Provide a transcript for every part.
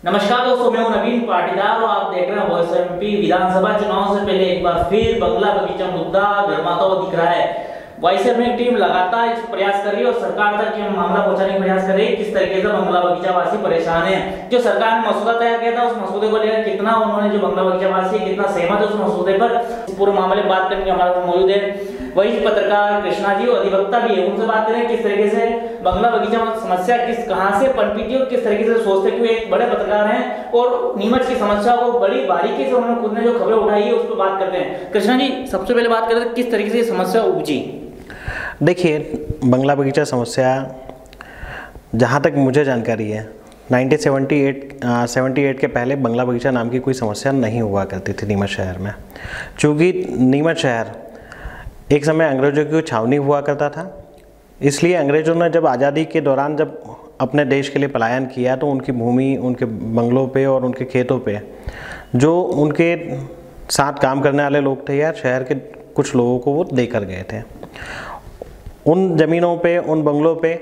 नमस्कार दोस्तों, मैं हूं नवीन पाटीदार और आप देख रहे हैं वॉइस एमपी। विधानसभा चुनाव से पहले एक बार फिर बंगला बगीचा मुद्दा गर्माता हुआ दिख रहा है। वॉइस एमपी की टीम लगातार इस प्रयास कर रही है और सरकार तक ये मामला पहुंचाने का प्रयास कर रही है किस तरीके से बंगला बगीचा वासी परेशान है। जो सरकार ने मसौदा तैयार किया था उस मसौदे को लेकर कितना उन्होंने जो बंगला बगीचा वासी कितना सहमत है उस मसौदे पर, पूरे मामले में बात करने के हमारे साथ मौजूद है वही पत्रकार कृष्णा जी और अधिवक्ता भी है। उनसे बात करें किस तरीके से बंगला बगीचा समस्या कहां से पनपी थी और किस तरीके से सोचते कि एक बड़े पत्रकार हैं और नीमच की समस्या को बड़ी बारीकी से उन्होंने खुद ने जो खबरें उठाई है उस पर बात करते हैं। कृष्णा जी, सबसे पहले बात करें किस तरीके से समस्या उपजी। देखिए, बंगला बगीचा समस्या जहाँ तक मुझे जानकारी है 1978 के पहले बंगला बगीचा नाम की कोई समस्या नहीं हुआ करती थी नीमच शहर में। चूँकि नीमच शहर एक समय अंग्रेज़ों की छावनी हुआ करता था, इसलिए अंग्रेज़ों ने जब आज़ादी के दौरान जब अपने देश के लिए पलायन किया तो उनकी भूमि, उनके बंगलों पे और उनके खेतों पे जो उनके साथ काम करने वाले लोग थे या शहर के कुछ लोगों को वो देकर गए थे। उन ज़मीनों पे, उन बंगलों पे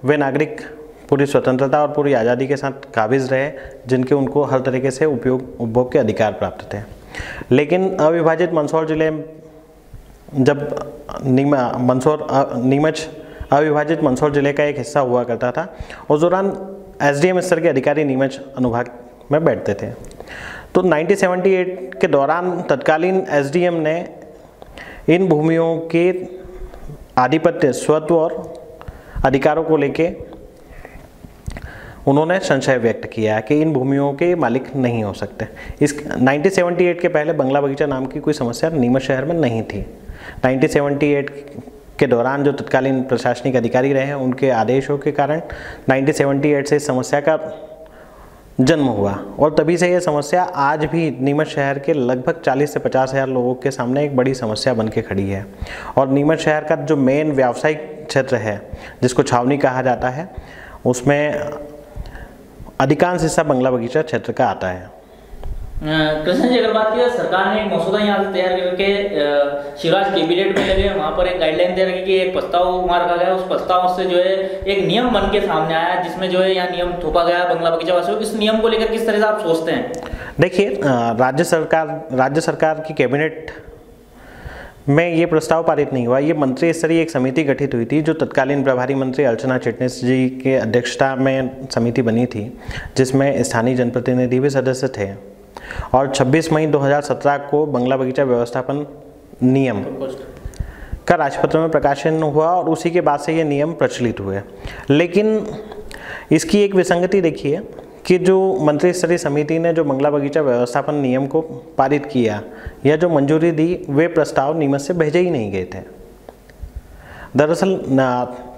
वे नागरिक पूरी स्वतंत्रता और पूरी आज़ादी के साथ काबिज रहे, जिनके उनको हर तरीके से उपभोग के अधिकार प्राप्त थे। लेकिन अविभाजित मंदसौर जिले जब नीमच अविभाजित मंदसौर जिले का एक हिस्सा हुआ करता था, उस दौरान एसडीएम स्तर के अधिकारी नीमच अनुभाग में बैठते थे। तो 1978 के दौरान तत्कालीन एसडीएम ने इन भूमियों के आधिपत्य, स्वत्व और अधिकारों को लेके उन्होंने संशय व्यक्त किया कि इन भूमियों के मालिक नहीं हो सकते। इस 1978 के पहले बंगला बगीचा नाम की कोई समस्या नीमच शहर में नहीं थी। 1978 के दौरान जो तत्कालीन प्रशासनिक अधिकारी रहे हैं उनके आदेशों के कारण 1978 से इस समस्या का जन्म हुआ और तभी से यह समस्या आज भी नीमच शहर के लगभग 40 से 50 हज़ार लोगों के सामने एक बड़ी समस्या बन के खड़ी है। और नीमच शहर का जो मेन व्यावसायिक क्षेत्र है जिसको छावनी कहा जाता है, उसमें अधिकांश हिस्सा बंगला बगीचा क्षेत्र का आता है। कृष्ण जी, अगर बात की जाए, सरकार ने एक मसौदा यहाँ से तैयार करके शिवराज कैबिनेट में लगे, वहाँ पर एक गाइडलाइन तैयार की, एक प्रस्ताव वहाँ रखा गया। उस प्रस्ताव से जो है एक नियम बन के सामने आया जिसमें जो है यहाँ नियम थोपा गया बंगला बगीचा वासियों। इस नियम को लेकर किस तरह से आप सोचते हैं? देखिए, राज्य सरकार की कैबिनेट में ये प्रस्ताव पारित नहीं हुआ। ये मंत्री स्तरीय एक समिति गठित हुई थी जो तत्कालीन प्रभारी मंत्री अर्चना चिटनिस जी के अध्यक्षता में समिति बनी थी, जिसमें स्थानीय जनप्रतिनिधि भी सदस्य थे। और 26 मई 2017 को बंगला बगीचा व्यवस्थापन नियम का राजपत्र में प्रकाशन हुआ और उसी के बाद से ये नियम प्रचलित हुए। लेकिन इसकी एक विसंगति देखिए कि जो मंत्री स्तरीय समिति ने जो बंगला बगीचा व्यवस्थापन नियम को पारित किया या जो मंजूरी दी, वे प्रस्ताव नीमच से भेजे ही नहीं गए थे। दरअसल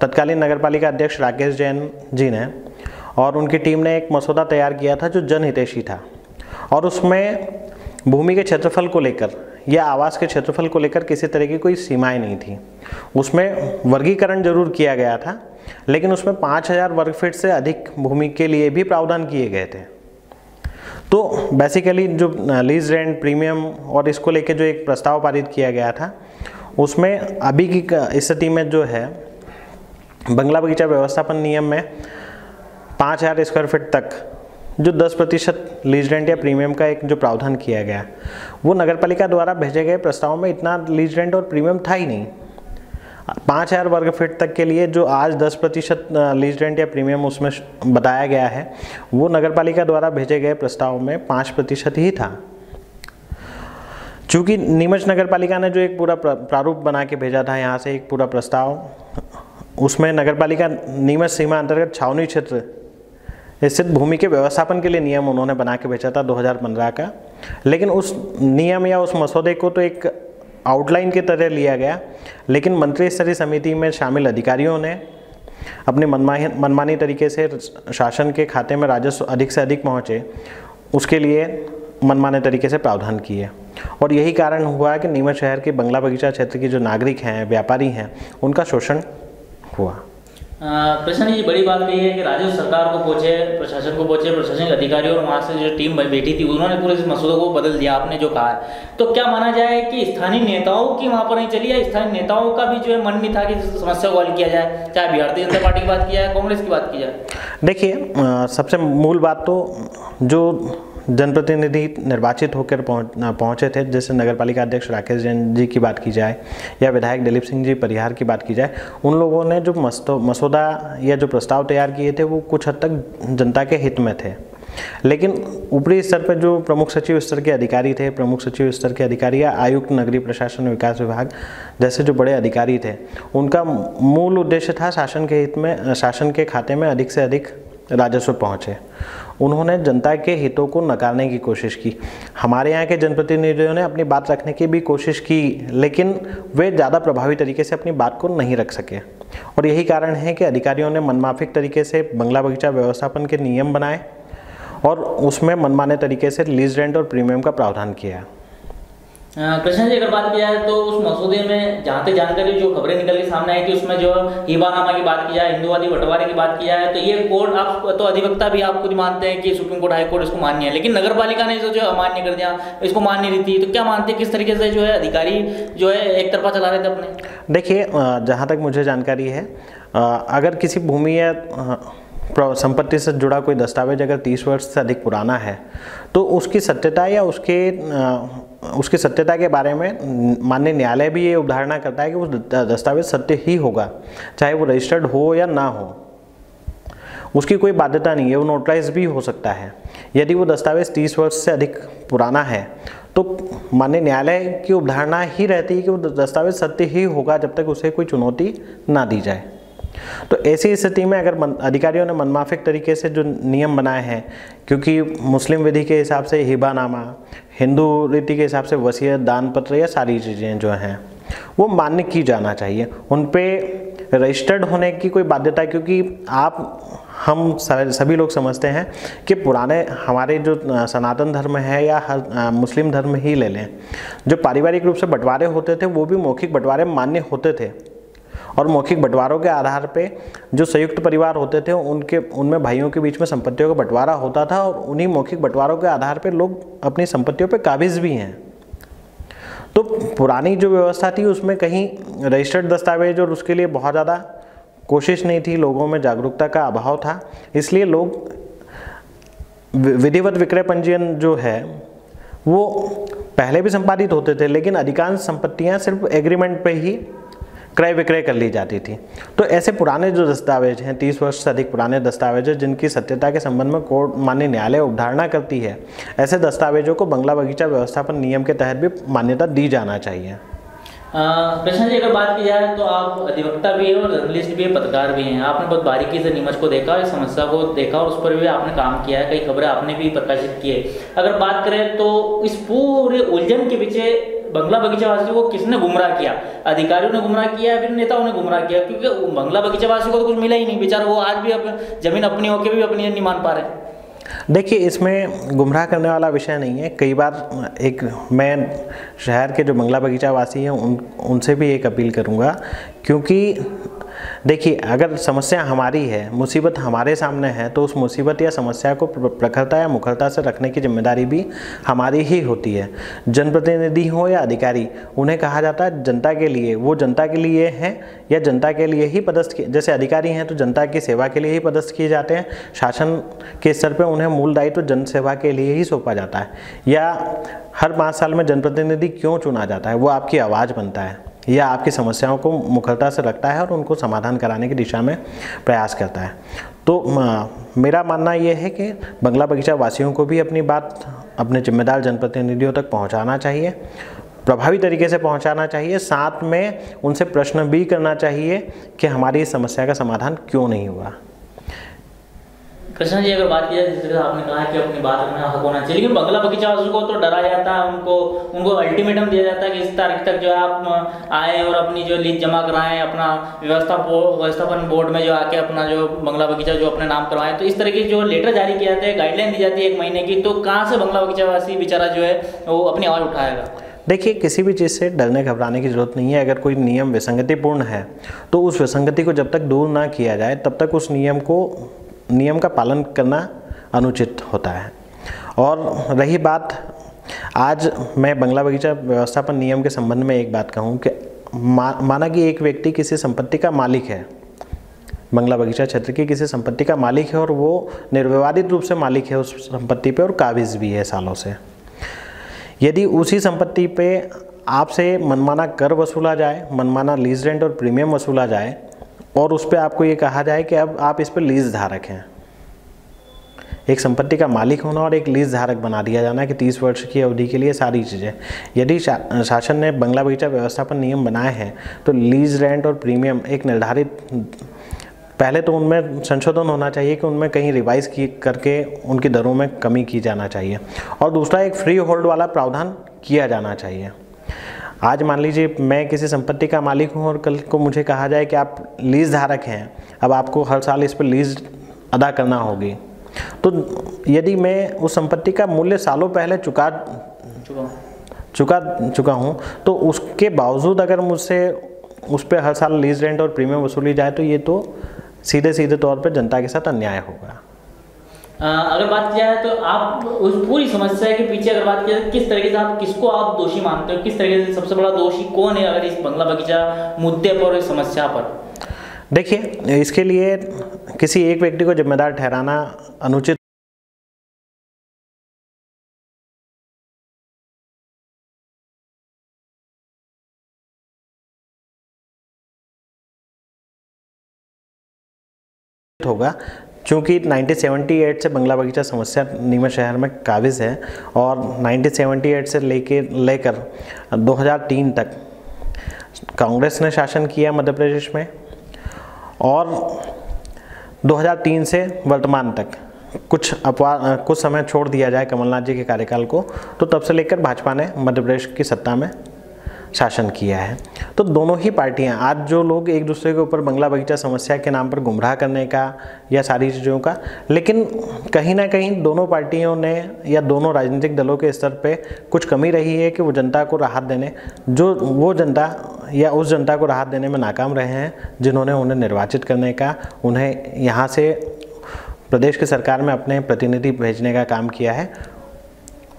तत्कालीन नगरपालिका अध्यक्ष राकेश जैन जी ने और उनकी टीम ने एक मसौदा तैयार किया था जो जनहितैषी था और उसमें भूमि के क्षेत्रफल को लेकर या आवास के क्षेत्रफल को लेकर किसी तरह की कोई सीमाएं नहीं थी। उसमें वर्गीकरण जरूर किया गया था, लेकिन उसमें 5000 वर्ग फीट से अधिक भूमि के लिए भी प्रावधान किए गए थे। तो बेसिकली जो लीज रेंट प्रीमियम और इसको लेकर जो एक प्रस्ताव पारित किया गया था, उसमें अभी की स्थिति में जो है बंगला बगीचा व्यवस्थापन नियम में 5000 स्क्वायर फीट तक जो 10% लीज रेंट या प्रीमियम का एक जो प्रावधान किया गया, वो नगरपालिका द्वारा भेजे गए प्रस्ताव में इतना लीज रेंट और प्रीमियम था ही नहीं। 5000 वर्ग फीट तक के लिए जो आज 10% लीज रेंट या प्रीमियम उसमें बताया गया है, वो नगरपालिका द्वारा भेजे गए प्रस्ताव में 5% ही था। चूँकि नीमच नगरपालिका ने जो एक पूरा प्रारूप बना के भेजा था यहाँ से एक पूरा प्रस्ताव, उसमें नगरपालिका नीमच सीमा अंतर्गत छावनी क्षेत्र स्थित भूमि के व्यवस्थापन के लिए नियम उन्होंने बना के भेजा था 2015 का। लेकिन उस नियम या उस मसौदे को तो एक आउटलाइन की तरह लिया गया, लेकिन मंत्री स्तरीय समिति में शामिल अधिकारियों ने अपने मनमानी तरीके से शासन के खाते में राजस्व अधिक से अधिक पहुँचे, उसके लिए मनमाने तरीके से प्रावधान किए। और यही कारण हुआ कि नीमच शहर के बंगला बगीचा क्षेत्र के जो नागरिक हैं, व्यापारी हैं, उनका शोषण हुआ। कृष्ण जी, बड़ी बात यही है कि राज्य सरकार को पहुंचे, प्रशासन को पहुंचे, प्रशासनिक अधिकारी और वहाँ से जो टीम बैठी थी उन्होंने पूरे इस मसौदे को बदल दिया, आपने जो कहा है। तो क्या माना जाए कि स्थानीय नेताओं की वहाँ पर नहीं चली है? स्थानीय नेताओं का भी जो है मन में था कि समस्या को हल किया जाए, चाहे भारतीय जनता पार्टी की बात की जाए, कांग्रेस की बात की जाए। देखिए, सबसे मूल बात तो जो जनप्रतिनिधि निर्वाचित होकर पहुँचे थे, जैसे नगरपालिका अध्यक्ष राकेश जैन जी की बात की जाए या विधायक दिलीप सिंह जी परिहार की बात की जाए, उन लोगों ने जो मसौदा या जो प्रस्ताव तैयार किए थे वो कुछ हद तक जनता के हित में थे। लेकिन ऊपरी स्तर पर जो प्रमुख सचिव स्तर के अधिकारी थे, प्रमुख सचिव स्तर के अधिकारी या आयुक्त नगरीय प्रशासन विकास विभाग जैसे जो बड़े अधिकारी थे, उनका मूल उद्देश्य था शासन के हित में, शासन के खाते में अधिक से अधिक राजस्व पहुँचे। उन्होंने जनता के हितों को नकारने की कोशिश की। हमारे यहाँ के जनप्रतिनिधियों ने अपनी बात रखने की भी कोशिश की, लेकिन वे ज़्यादा प्रभावी तरीके से अपनी बात को नहीं रख सके, और यही कारण है कि अधिकारियों ने मनमाफिक तरीके से बंगला बगीचा व्यवस्थापन के नियम बनाए और उसमें मनमाने तरीके से लीज रेंट और प्रीमियम का प्रावधान किया। कृष्ण जी, अगर बात की जाए तो उस मसौदे में जहाँ तक जानकारी जो खबरें निकल के सामने आई थी, उसमें जो हिबानामा की बात की जाए, हिंदुवादी बंटवारे की बात की जाए, तो ये कोर्ट आप तो अधिवक्ता भी आप खुद मानते हैं कि सुप्रीम कोर्ट, हाई कोर्ट इसको मान्य है, लेकिन नगर पालिका ने जो अमान्य कर दिया, इसको मान्य नहीं थी, तो क्या मानते हैं किस तरीके से जो है अधिकारी जो है एक तरफा चला रहे थे अपने? देखिए, जहाँ तक मुझे जानकारी है, अगर किसी भूमि या संपत्ति से जुड़ा कोई दस्तावेज अगर 30 वर्ष से अधिक पुराना है तो उसकी सत्यता या उसकी सत्यता के बारे में माननीय न्यायालय भी ये अवधारणा करता है कि वो दस्तावेज सत्य ही होगा, चाहे वो रजिस्टर्ड हो या ना हो। उसकी कोई बाध्यता नहीं है, वो नोटराइज भी हो सकता है। यदि वो दस्तावेज 30 वर्ष से अधिक पुराना है तो माननीय न्यायालय की अवधारणा ही रहती है कि वो दस्तावेज सत्य ही होगा जब तक उसे कोई चुनौती ना दी जाए। तो ऐसी स्थिति में अगर अधिकारियों ने मनमाफिक तरीके से जो नियम बनाए हैं, क्योंकि मुस्लिम विधि के हिसाब से हिबानामा, हिंदू रीति के हिसाब से वसीयत, दान पत्र, या सारी चीज़ें जो हैं वो मान्य की जाना चाहिए। उन पे रजिस्टर्ड होने की कोई बाध्यता, क्योंकि हम सभी लोग समझते हैं कि पुराने हमारे जो सनातन धर्म है या मुस्लिम धर्म ही ले लें, जो पारिवारिक रूप से बंटवारे होते थे वो भी मौखिक बंटवारे मान्य होते थे, और मौखिक बंटवारों के आधार पे जो संयुक्त परिवार होते थे उनमें भाइयों के बीच में संपत्तियों का बंटवारा होता था, और उन्हीं मौखिक बंटवारों के आधार पे लोग अपनी संपत्तियों पे काबिज भी हैं। तो पुरानी जो व्यवस्था थी उसमें कहीं रजिस्टर्ड दस्तावेज और उसके लिए बहुत ज़्यादा कोशिश नहीं थी, लोगों में जागरूकता का अभाव था, इसलिए लोग विधिवत विक्रय पंजीयन जो है वो पहले भी संपादित होते थे, लेकिन अधिकांश संपत्तियां सिर्फ एग्रीमेंट पे ही क्रय विक्रय कर ली जाती थी। तो ऐसे पुराने जो दस्तावेज हैं, 30 वर्ष से अधिक पुराने दस्तावेज हैं, जिनकी सत्यता के संबंध में कोर्ट माननीय न्यायालय अवधारणा करती है, ऐसे दस्तावेजों को बंगला बगीचा व्यवस्थापन नियम के तहत भी मान्यता दी जाना चाहिए। कृष्ण जी, अगर बात की जाए तो आप अधिवक्ता भी हैं और जर्नलिस्ट भी हैं, पत्रकार भी हैं। आपने बहुत बारीकी से नीमच को देखा, इस समस्या को देखा और उस पर भी आपने काम किया है, कई खबरें आपने भी प्रकाशित की है। अगर बात करें तो इस पूरे उलझन के पीछे बंगला बगीचा वासियों को किसने गुमराह किया? अधिकारियों ने गुमराह किया या फिर नेताओं ने गुमराह किया? क्योंकि बंगला बगीचा वासियों को तो कुछ मिला ही नहीं, बेचारा वो आज भी जमीन अपनी होकर भी अपनी नहीं मान पा रहे। देखिए, इसमें गुमराह करने वाला विषय नहीं है। कई बार मैं शहर के जो बंगला बगीचा वासी हैं उनसे भी एक अपील करूंगा, क्योंकि देखिए, अगर समस्या हमारी है, मुसीबत हमारे सामने है, तो उस मुसीबत या समस्या को प्रखरता या मुखरता से रखने की जिम्मेदारी भी हमारी ही होती है। जनप्रतिनिधि हो या अधिकारी, उन्हें कहा जाता है जनता के लिए, वो जनता के लिए हैं या जनता के लिए ही पदस्थ, जैसे अधिकारी हैं तो जनता की सेवा के लिए ही पदस्थ किए जाते हैं। शासन के स्तर पर उन्हें मूल दायित्व जन सेवा के लिए ही सौंपा जाता है। या हर 5 साल में जनप्रतिनिधि क्यों चुना जाता है? वो आपकी आवाज़ बनता है या आपकी समस्याओं को मुखरता से रखता है और उनको समाधान कराने की दिशा में प्रयास करता है। तो मेरा मानना ये है कि बंगला बगीचा वासियों को भी अपनी बात अपने जिम्मेदार जनप्रतिनिधियों तक पहुंचाना चाहिए, प्रभावी तरीके से पहुंचाना चाहिए। साथ में उनसे प्रश्न भी करना चाहिए कि हमारी इस समस्या का समाधान क्यों नहीं हुआ। कृष्ण जी, अगर बात की जाए, जिस तरह आपने कहा कि अपनी बात रखना हक होना चाहिए, लेकिन बंगला बगीचा वासियों को तो डरा जाता है, उनको अल्टीमेटम दिया जाता है कि इस तारीख तक जो है आप आए और अपनी जो लीज जमा कराएं, अपना व्यवस्थापन बोर्ड में जो आके अपना जो बंगला बगीचा जो अपने नाम करवाएं। तो इस तरह की जो लेटर जारी किया जाता है, गाइडलाइन दी जाती है 1 महीने की, तो कहाँ से बंगला बगीचा वासी बेचारा जो है वो अपनी आवाज़ उठाएगा? देखिए, किसी भी चीज़ से डरने घबराने की ज़रूरत नहीं है। अगर कोई नियम विसंगतिपूर्ण है तो उस विसंगति को जब तक दूर ना किया जाए तब तक उस नियम का पालन करना अनुचित होता है। और रही बात, आज मैं बंगला बगीचा व्यवस्थापन नियम के संबंध में एक बात कहूँ कि माना कि एक व्यक्ति किसी संपत्ति का मालिक है, बंगला बगीचा क्षेत्र की किसी संपत्ति का मालिक है और वो निर्विवादित रूप से मालिक है उस संपत्ति पे और काबिज भी है सालों से, यदि उसी संपत्ति पे आपसे मनमाना कर वसूला जाए, मनमाना लीज रेंट और प्रीमियम वसूला जाए और उस पर आपको ये कहा जाए कि अब आप इस पर लीज धारक हैं, एक संपत्ति का मालिक होना और एक लीज धारक बना दिया जाना कि 30 वर्ष की अवधि के लिए सारी चीज़ें, यदि शासन ने बंगला बगीचा व्यवस्थापन नियम बनाए हैं तो लीज रेंट और प्रीमियम एक निर्धारित, पहले तो उनमें संशोधन होना चाहिए कि उनमें कहीं रिवाइज की करके उनकी दरों में कमी की जाना चाहिए, और दूसरा एक फ्री होल्ड वाला प्रावधान किया जाना चाहिए। आज मान लीजिए मैं किसी संपत्ति का मालिक हूँ और कल को मुझे कहा जाए कि आप लीज धारक हैं, अब आपको हर साल इस पर लीज अदा करना होगी, तो यदि मैं उस संपत्ति का मूल्य सालों पहले चुका हूँ तो उसके बावजूद अगर मुझसे उस पर हर साल लीज रेंट और प्रीमियम वसूली जाए तो ये तो सीधे तौर पर जनता के साथ अन्याय होगा। अगर बात किया है तो आप उस पूरी समस्या के पीछे अगर बात किया किस तरीके से आप किसको आप दोषी मानते हो, किस तरीके से सबसे बड़ा दोषी कौन है अगर इस बंगला बगीचा मुद्दे पर और इस समस्या पर? देखिए, इसके लिए किसी एक व्यक्ति को जिम्मेदार ठहराना अनुचित होगा, क्योंकि 1978 से बंगला बगीचा समस्या नीमच शहर में काबिज है और 1978 से लेकर 2003 तक कांग्रेस ने शासन किया मध्य प्रदेश में, और 2003 से वर्तमान तक कुछ समय छोड़ दिया जाए कमलनाथ जी के कार्यकाल को, तो तब से लेकर भाजपा ने मध्य प्रदेश की सत्ता में शासन किया है। तो दोनों ही पार्टियां, आज जो लोग एक दूसरे के ऊपर बंगला बगीचा समस्या के नाम पर गुमराह करने का या सारी चीज़ों का, लेकिन कहीं ना कहीं दोनों पार्टियों ने या दोनों राजनीतिक दलों के स्तर पे कुछ कमी रही है कि वो जनता को राहत देने, जो वो जनता या उस जनता को राहत देने में नाकाम रहे हैं जिन्होंने उन्हें निर्वाचित करने का, उन्हें यहाँ से प्रदेश की सरकार में अपने प्रतिनिधि भेजने का काम किया है,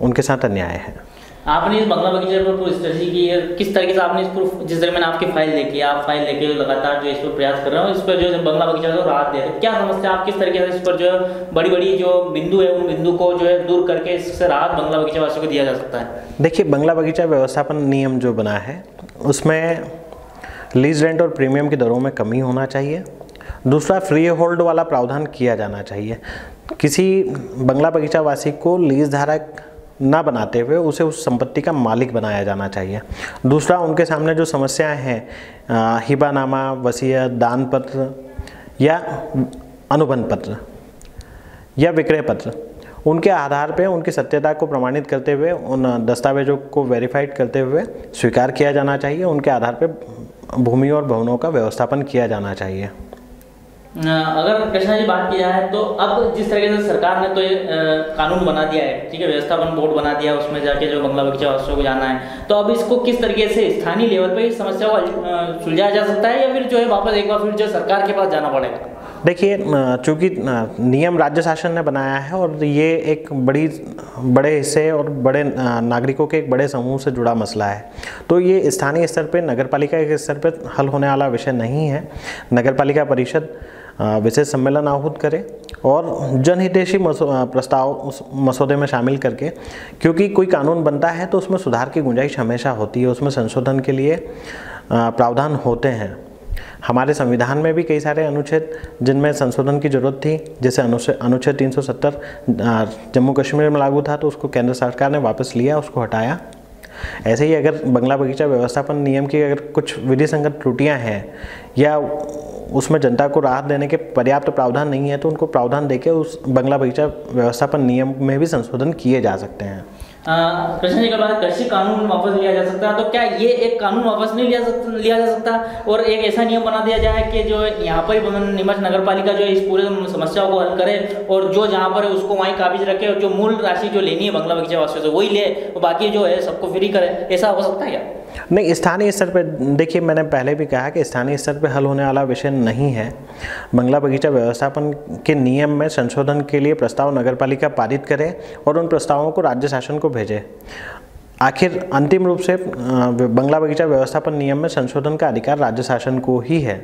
उनके साथ अन्याय है। आपने इस बंगला बगीचे पर पूरी स्टडी की है, किस तरीके से आपने इस पर, जिस तरह मैंने आपकी फाइल देखी, आप फाइल लेके लगातार जो इस पर प्रयास कर रहे हो, इस पर जो बंगला बगीचा को राहत दे रहे हैं, क्या समस्या आप किस तरीके से इस पर जो बड़ी जो बिंदु है उन बिंदु को जो है दूर करके इससे राहत बंगला बगीचा वासियों को दिया जा सकता है? देखिए, बंगला बगीचा व्यवस्थापन नियम जो बना है उसमें लीज रेंट और प्रीमियम की दरों में कमी होना चाहिए, दूसरा फ्री होल्ड वाला प्रावधान किया जाना चाहिए, किसी बंगला बगीचा वासी को लीज धारक ना बनाते हुए उसे उस संपत्ति का मालिक बनाया जाना चाहिए, दूसरा उनके सामने जो समस्याएं हैं हिबानामा, वसीयत, दान पत्र या अनुबंध पत्र या विक्रय पत्र, उनके आधार पे उनकी सत्यता को प्रमाणित करते हुए उन दस्तावेजों को वेरीफाइड करते हुए स्वीकार किया जाना चाहिए, उनके आधार पे भूमि और भवनों का व्यवस्थापन किया जाना चाहिए। अगर कृष्णा जी बात की जाए तो अब जिस तरीके से सरकार ने तो ये कानून बना दिया है, ठीक है, व्यवस्थापन बोर्ड बना दिया, उसमें जाके जो बंगला बगीचा वासियों को जाना है, तो अब इसको किस तरीके से स्थानीय लेवल पे इस समस्या को सुलझाया जा सकता है या फिर जो है वापस एक बार फिर जो सरकार के पास जाना पड़ेगा? देखिए, चूँकि नियम राज्य शासन ने बनाया है और ये एक बड़े हिस्से और बड़े नागरिकों के एक बड़े समूह से जुड़ा मसला है, तो ये स्थानीय स्तर पे नगरपालिका के स्तर पे हल होने वाला विषय नहीं है। नगरपालिका परिषद विशेष सम्मेलन आहूत करे और जनहितैषी प्रस्ताव उस मसौदे में शामिल करके, क्योंकि कोई कानून बनता है तो उसमें सुधार की गुंजाइश हमेशा होती है, उसमें संशोधन के लिए प्रावधान होते हैं। हमारे संविधान में भी कई सारे अनुच्छेद जिनमें संशोधन की जरूरत थी, जैसे अनुच्छेद 370 जम्मू कश्मीर में लागू था तो उसको केंद्र सरकार ने वापस लिया, उसको हटाया। ऐसे ही अगर बंगला बगीचा व्यवस्थापन नियम की अगर कुछ विधि संगत त्रुटियां हैं या उसमें जनता को राहत देने के पर्याप्त प्रावधान नहीं है तो उनको प्रावधान देके उस बंगला बगीचा व्यवस्थापन नियम में भी संशोधन किए जा सकते हैं। कृष्ण जी का बात, कृषि कानून वापस लिया जा सकता है, तो क्या ये एक कानून वापस नहीं लिया जा सकता और एक ऐसा नियम बना दिया जाए कि जो यहाँ पर नीमच नगर पालिका जो है इस पूरे समस्याओं को हल करे और जो जहाँ पर है उसको वहीं काबिज रखे और जो मूल राशि जो लेनी है बंगला बगीचा वासियों से वही ले और बाकी जो है सबको फ्री करे, ऐसा हो सकता है क्या? नहीं, स्थानीय स्तर पर देखिए, मैंने पहले भी कहा कि स्थानीय स्तर पर हल होने वाला विषय नहीं है। बंगला बगीचा व्यवस्थापन के नियम में संशोधन के लिए प्रस्ताव नगरपालिका पारित करे और उन प्रस्तावों को राज्य शासन को भेजे। आखिर अंतिम रूप से बंगला बगीचा व्यवस्थापन नियम में संशोधन का अधिकार राज्य शासन को ही है।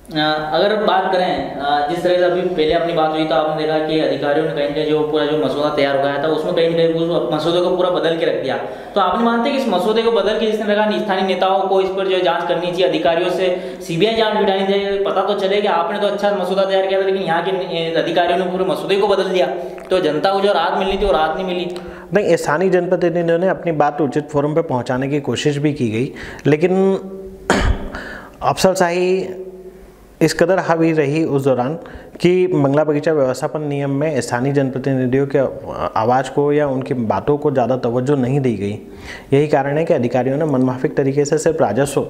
अगर बात करें जिस तरह से अभी पहले अपनी बात हुई तो आपने देखा कि अधिकारियों ने कहीं ना कहीं जो पूरा जो मसौदा तैयार हो गया था उसमें कहीं ना कहीं उस मसौदे को पूरा बदल के रख दिया। तो आपने मानते हैं कि इस मसौदे को बदल के जिसने लगा स्थानीय नेताओं को इस पर जो जांच करनी चाहिए, अधिकारियों से सीबीआई जांच बिठानी चाहिए, पता तो चले कि आपने तो अच्छा मसौदा तैयार किया था लेकिन यहाँ के अधिकारियों ने पूरे मसौदे को बदल दिया, तो जनता को जो राहत मिलनी थी वो राहत नहीं मिली। नहीं, स्थानीय जनप्रतिनिधियों ने अपनी बात उचित फोरम पर पहुँचाने की कोशिश भी की गई, लेकिन अफसरशाही इस कदर हावी रही उस दौरान कि बंगला बगीचा व्यवस्थापन नियम में स्थानीय जनप्रतिनिधियों के आवाज़ को या उनकी बातों को ज़्यादा तवज्जो नहीं दी गई। यही कारण है कि अधिकारियों ने मनमाफिक तरीके से सिर्फ राजस्व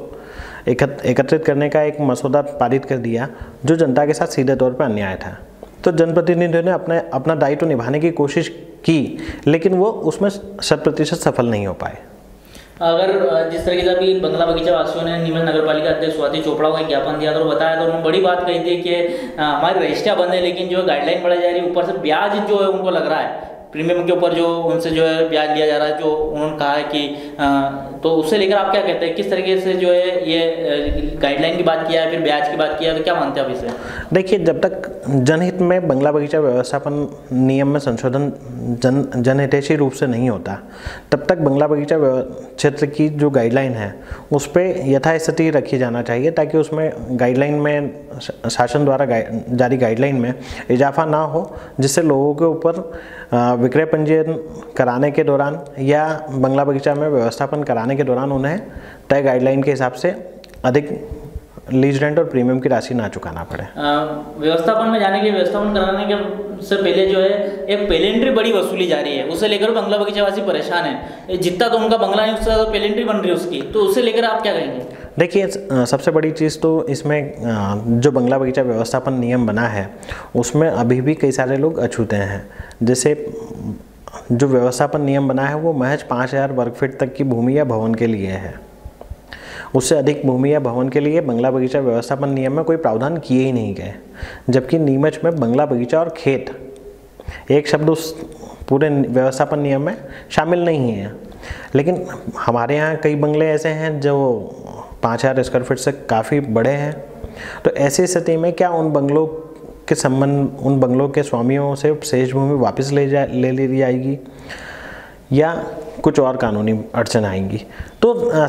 एकत्रित करने का एक मसौदा पारित कर दिया जो जनता के साथ सीधे तौर पर अन्याय था। तो जनप्रतिनिधियों ने अपना दायित्व निभाने की कोशिश की, लेकिन वो उसमें 100% सफल नहीं हो पाए। अगर जिस तरीके से अभी बंगला बगीचा वासियों ने नीमच नगर पालिका अध्यक्ष स्वाति चोपड़ा को एक ज्ञापन दिया था और बताया तो उन्होंने बड़ी बात कही थी कि हमारी रजिस्ट्रियाँ बंद है लेकिन जो गाइडलाइन बढ़ाई जा रही है, ऊपर से ब्याज जो है उनको लग रहा है, प्रीमियम के ऊपर जो उनसे जो है ब्याज लिया जा रहा है, जो उन्होंने कहा है कि तो उससे लेकर आप क्या कहते हैं, किस तरीके से जो है ये गाइडलाइन की बात किया है, फिर ब्याज की बात किया है, तो क्या मानते हैं आप इसे? देखिए, जब तक जनहित में बंगला बगीचा व्यवस्थापन नियम में संशोधन जनहितैषी रूप से नहीं होता, तब तक बंगला बगीचा क्षेत्र की जो गाइडलाइन है उस पर यथास्थिति रखी जाना चाहिए, ताकि उसमें गाइडलाइन में शासन द्वारा जारी गाइडलाइन में इजाफा ना हो, जिससे लोगों के ऊपर विक्रय पंजीयन कराने के दौरान या बंगला बगीचा में व्यवस्थापन कराने के दौरान उन्हें तय गाइडलाइन के हिसाब से अधिक लीज रेंट और प्रीमियम की राशि ना चुकाना पड़े। व्यवस्थापन में जाने के व्यवस्थापन कराने के से पहले जो है एक पेलेंट्री बड़ी वसूली जा रही है, उसे लेकर बंगला बगीचा वासी परेशान है। जितना तो उनका बंगला है उससे ज़्यादा पेलेंट्री बन रही है उसकी, तो उसे लेकर आप क्या कहेंगे? देखिए, सबसे बड़ी चीज़ तो इसमें जो बंगला बगीचा व्यवस्थापन नियम बना है उसमें अभी भी कई सारे लोग अछूते हैं। जैसे जो व्यवस्थापन नियम बना है वो महज 5000 वर्ग फीट तक की भूमि या भवन के लिए है। उससे अधिक भूमि या भवन के लिए बंगला बगीचा व्यवस्थापन नियम में कोई प्रावधान किए ही नहीं गए, जबकि नीमच में बंगला बगीचा और खेत एक शब्द उस पूरे व्यवस्थापन नियम में शामिल नहीं है। लेकिन हमारे यहाँ कई बंगले ऐसे हैं जो 5000 स्क्वायर फीट से काफ़ी बड़े हैं, तो ऐसी स्थिति में क्या उन बंगलों के स्वामियों से शेष भूमि वापस ले ली जाएगी या कुछ और कानूनी अड़चन आएंगी? तो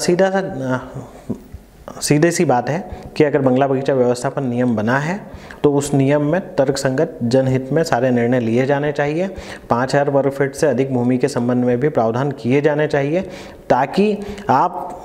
सीधे सी बात है कि अगर बंगला बगीचा व्यवस्थापन नियम बना है तो उस नियम में तर्कसंगत जनहित में सारे निर्णय लिए जाने चाहिए। 5000 वर्ग फीट से अधिक भूमि के संबंध में भी प्रावधान किए जाने चाहिए, ताकि आप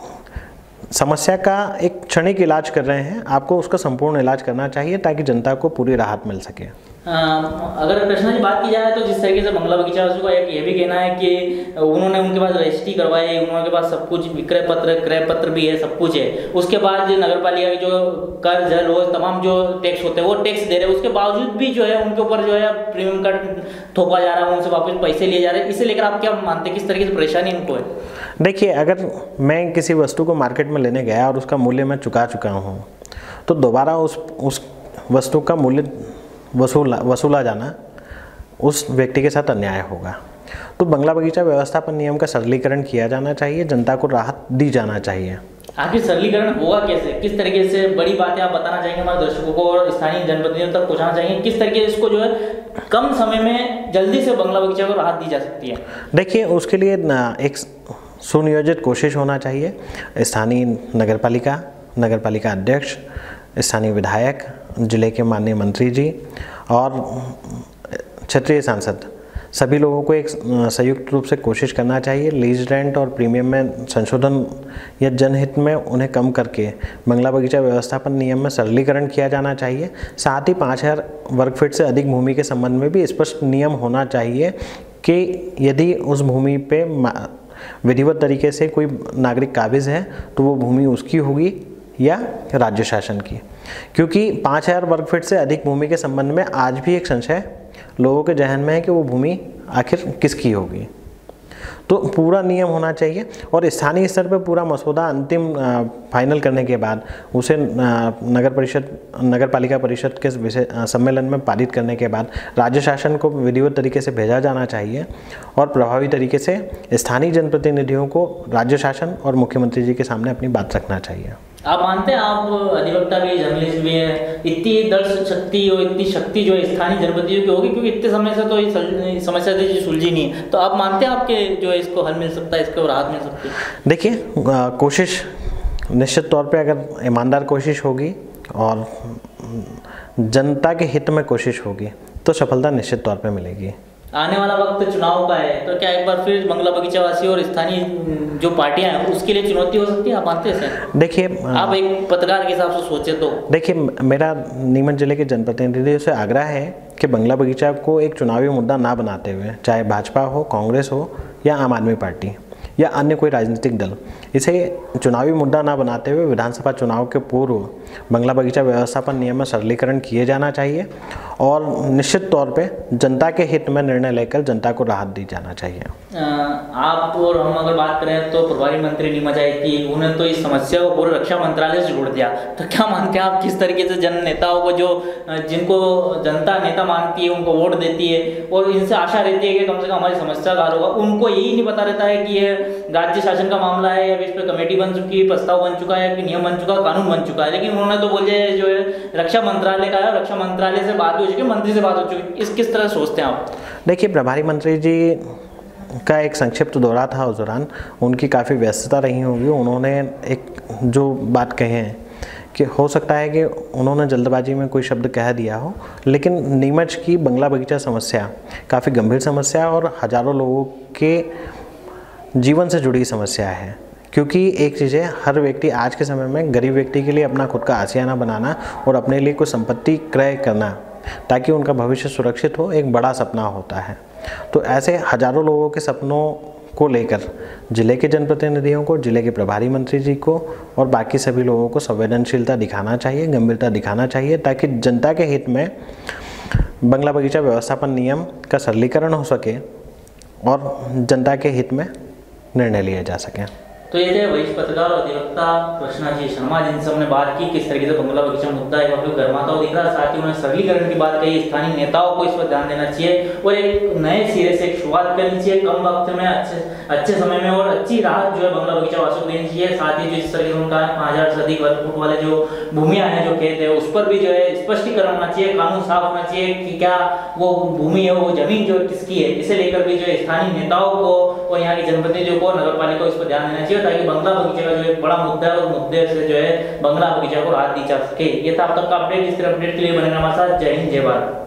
समस्या का एक क्षणिक इलाज कर रहे हैं, आपको उसका संपूर्ण इलाज करना चाहिए ताकि जनता को पूरी राहत मिल सके। अगर कृष्णा जी बात की जाए तो जिस तरीके से बंगला बगीचा वासियों का एक ये भी कहना है कि उन्होंने उनके पास रजिस्ट्री करवाई, उनके पास सब कुछ विक्रय पत्र क्रय पत्र भी है, सब कुछ है, उसके बाद नगर पालिका की जो कर जल रोज तमाम जो टैक्स होते हैं वो टैक्स दे रहे हैं, उसके बावजूद भी जो है उनके ऊपर जो है प्रीमियम का थोपा जा रहा है, उनसे वापस पैसे लिए जा रहे हैं। इसे लेकर आप क्या मानते हैं, किस तरीके से परेशानी इनको है? देखिए, अगर मैं किसी वस्तु को मार्केट में लेने गया और उसका मूल्य मैं चुका हूँ, तो दोबारा उस वस्तु का मूल्य वसूला जाना उस व्यक्ति के साथ अन्याय होगा। तो बंगला बगीचा व्यवस्थापन नियम का सरलीकरण किया जाना चाहिए, जनता को राहत दी जाना चाहिए। आखिर सरलीकरण होगा कैसे, किस तरीके से? बड़ी बातें आप बताना चाहेंगे हमारे दर्शकों को और स्थानीय जनप्रतिनिधियों तक पहुंचाना चाहिए, किस तरीके से इसको जो है कम समय में जल्दी से बंगला बगीचा को राहत दी जा सकती है? देखिए, उसके लिए एक सुनियोजित कोशिश होना चाहिए। स्थानीय नगरपालिका अध्यक्ष, स्थानीय विधायक, जिले के माननीय मंत्री जी और क्षेत्रीय सांसद, सभी लोगों को एक संयुक्त रूप से कोशिश करना चाहिए। लीज रेंट और प्रीमियम में संशोधन या जनहित में उन्हें कम करके बंगला बगीचा व्यवस्थापन नियम में सरलीकरण किया जाना चाहिए। साथ ही 5000 वर्ग फीट से अधिक भूमि के संबंध में भी स्पष्ट नियम होना चाहिए कि यदि उस भूमि पे विधिवत तरीके से कोई नागरिक काबिज है तो वो भूमि उसकी होगी या राज्य शासन की। क्योंकि 5000 वर्ग फीट से अधिक भूमि के संबंध में आज भी एक संशय लोगों के जहन में है कि वो भूमि आखिर किसकी होगी। तो पूरा नियम होना चाहिए और स्थानीय स्तर पर पूरा मसौदा अंतिम फाइनल करने के बाद उसे नगर पालिका परिषद के सम्मेलन में पारित करने के बाद राज्य शासन को विधिवत तरीके से भेजा जाना चाहिए और प्रभावी तरीके से स्थानीय जनप्रतिनिधियों को राज्य शासन और मुख्यमंत्री जी के सामने अपनी बात रखना चाहिए। आप मानते हैं, आप अधिवक्ता भी जर्नलिस्ट भी हैं, इतनी दर्श शक्ति और इतनी शक्ति जो है स्थानीय जनप्रतिनिधियों की होगी, क्योंकि इतने समय से तो ये समस्या थी सुलझी नहीं है, तो आप मानते हैं आपके जो है इसको हल मिल सकता है, इसको राहत मिल सकती है? देखिए, कोशिश निश्चित तौर पे अगर ईमानदार कोशिश होगी और जनता के हित में कोशिश होगी तो सफलता निश्चित तौर पे मिलेगी। आने वाला वक्त चुनाव का है, तो क्या एक बार फिर बंगला बगीचा वासी और स्थानीय जो पार्टियां हैं उसके लिए चुनौती हो सकती है, आप मानते हैं? देखिए, आप एक पत्रकार के हिसाब से सोचे तो देखिए, मेरा नीमच जिले के जनप्रतिनिधियों से आग्रह है कि बंगला बगीचा को एक चुनावी मुद्दा ना बनाते हुए, चाहे भाजपा हो, कांग्रेस हो या आम आदमी पार्टी या अन्य कोई राजनीतिक दल, इसे चुनावी मुद्दा ना बनाते हुए विधानसभा चुनाव के पूर्व बंगला बगीचा व्यवस्थापन नियम में सरलीकरण किए जाना चाहिए और निश्चित तौर पे जनता के हित में निर्णय लेकर जनता को राहत दी जाना चाहिए। आप और हम अगर बात करें तो प्रभारी मंत्री नीमच आई थी, उन्होंने तो इस समस्या को पूरे रक्षा मंत्रालय से जोड़ दिया, तो क्या मानते हैं आप किस तरीके से जन नेताओं को, जो जिनको जनता नेता मानती है, उनको वोट देती है और इनसे आशा रहती है कि कम से कम हमारी समस्या का हल होगा, उनको यही नहीं पता रहता है कि ये राज्य शासन का मामला है या इस पर कमेटी बन चुकी है, प्रस्ताव बन चुका है, नियम बन चुका है, कानून बन चुका है, लेकिन उन्होंने तो बोले जो है रक्षा मंत्रालय का है, रक्षा मंत्रालय से बात हो चुकी है, मंत्री से बात हो चुकी है, इस किस तरह सोचते हैं आप? देखिए, प्रभारी मंत्री जी का एक संक्षिप्त दौरा था, उस दौरान उनकी काफ़ी व्यस्तता रही होगी। उन्होंने एक जो बात कहे हैं कि हो सकता है कि उन्होंने जल्दबाजी में कोई शब्द कह दिया हो, लेकिन नीमच की बंगला बगीचा समस्या काफ़ी गंभीर समस्या और हजारों लोगों के जीवन से जुड़ी समस्या है। क्योंकि एक चीज़ है, हर व्यक्ति आज के समय में, गरीब व्यक्ति के लिए अपना खुद का आशियाना बनाना और अपने लिए कुछ संपत्ति क्रय करना ताकि उनका भविष्य सुरक्षित हो, एक बड़ा सपना होता है। तो ऐसे हजारों लोगों के सपनों को लेकर जिले के जनप्रतिनिधियों को, जिले के प्रभारी मंत्री जी को और बाकी सभी लोगों को संवेदनशीलता दिखाना चाहिए, गंभीरता दिखाना चाहिए, ताकि जनता के हित में बंगला बगीचा व्यवस्थापन नियम का सरलीकरण हो सके और जनता के हित में निर्णय लिए जा सकें। तो ये थे वरिष्ठ पत्रकार और अधिवक्ता कृष्णा जी शर्मा, जिनसे हमने बात की किस तरीके से बंगला बगीचा मुद्दा एक बार गर्माता हुआ दिख रहा है। साथ ही उन्होंने सरलीकरण की बात कही, स्थानीय नेताओं को इस पर ध्यान देना चाहिए और एक नए सिरे से एक शुरुआत करनी चाहिए, कम वक्त में अच्छे समय में, और अच्छी राहत जो है बंगला बगीचा वासियों को देनी चाहिए। साथ ही जो इस तरीके से उनका 5000 से अधिक वर्ग फुट वाले जो भूमियां हैं, जो खेत है, उस पर भी जो है स्पष्टीकरण होना चाहिए, कानून साफ होना चाहिए कि क्या वो भूमि है, वो जमीन जो किसकी है, इसे लेकर भी जो है स्थानीय नेताओं को और यहाँ के जनप्रतिनिधियों को, नगर पालिका को इस पर ध्यान देना चाहिए, ताकि बंगला बगीचा का जो एक बड़ा मुद्दा है उस मुद्दे से जो है बंगला बगीचा को राहत दी जा सके। ये था अब तक का अपडेट। इस तरह अपडेट के लिए बने हमारे साथ। जय हिंद, जय भारत।